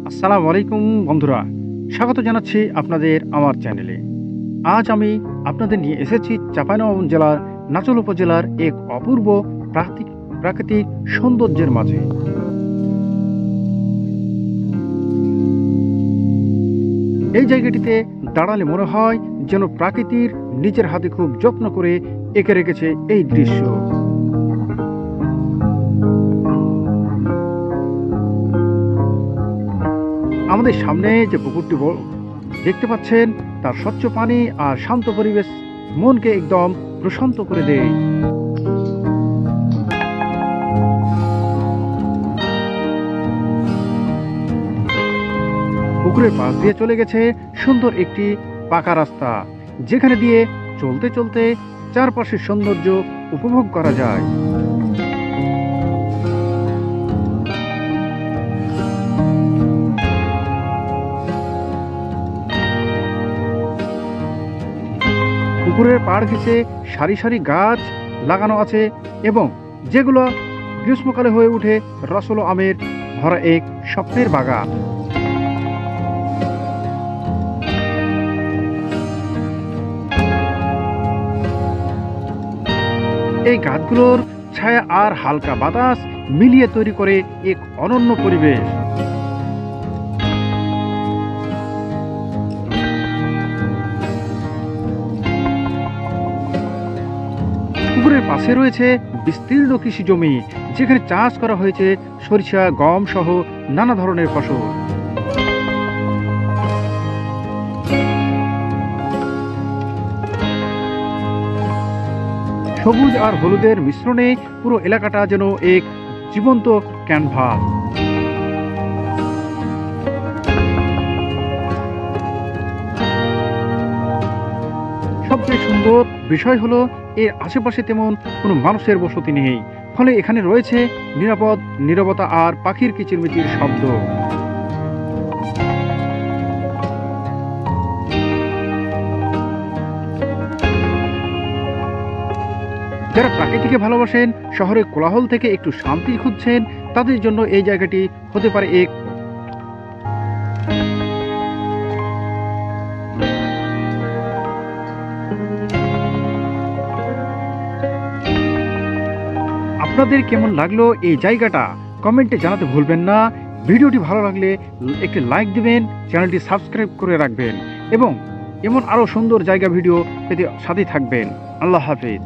আসসালামু আলাইকুম বন্ধুরা, স্বাগত জানাচ্ছি আপনাদের আমার চ্যানেলে। আজ আমি আপনাদের নিয়ে এসেছি চাঁপাইনবাবগঞ্জ জেলার নাচোল উপজেলার এক অপূর্ব প্রাকৃতিক সৌন্দর্যের মাঝে। এই জায়গাটিতে দাঁড়ালে মনে হয় যেন প্রকৃতির নিজের হাতে খুব যত্ন করে এঁকে রেখেছে এই দৃশ্য। আমাদের সামনে যে পুকুরটি দেখতে পাচ্ছেন, তার স্বচ্ছ পানি আর শান্ত পরিবেশ মনকে একদম প্রশান্ত করে দেয়। পুকুরের পাশ দিয়ে চলে গেছে সুন্দর একটি পাকা রাস্তা, যেখানে দিয়ে চলতে চলতে চারপাশের সৌন্দর্য উপভোগ করা যায়। পুকুরের পাড় ঘেঁষে সারি সারি গাছ লাগানো আছে, এবং যেগুলো গ্রীষ্মকালে হয়ে ওঠে রসলো আমের ভরা এক স্বপ্নের বাগান। এই গাছগুলোর ছায়া আর হালকা বাতাস মিলিয়ে তৈরি করে এক অনন্য পরিবেশ। পুকুরের পাশে রয়েছে বিস্তীর্ণ কৃষি জমি, যেখানে চাষ করা হয়েছে সরিষা, গম সহ নানা ধরনের ফসল। সবুজ আর হলুদের মিশ্রণে পুরো এলাকাটা যেন এক জীবন্ত ক্যানভাস। সবচেয়ে সুন্দর বিষয় হলো, এর আশেপাশে তেমন কোনো মানুষের বসতি নেই, ফলে এখানে রয়েছে নিরাপদ নীরবতা আর পাখির কিচিরমিচির শব্দ। যারা প্রকৃতিকে ভালোবাসেন, শহরের কোলাহল থেকে একটু শান্তি খুঁজছেন, তাদের জন্য এই জায়গাটি হতে পারে এক। আপনাদের কেমন লাগলো এই জায়গাটা কমেন্টে জানাতে ভুলবেন না। ভিডিওটি ভালো লাগলে একটি লাইক দিবেন, চ্যানেলটি সাবস্ক্রাইব করে রাখবেন, এবং এমন আরও সুন্দর জায়গা ভিডিও পেতে সাথে থাকবেন। আল্লাহ হাফেজ।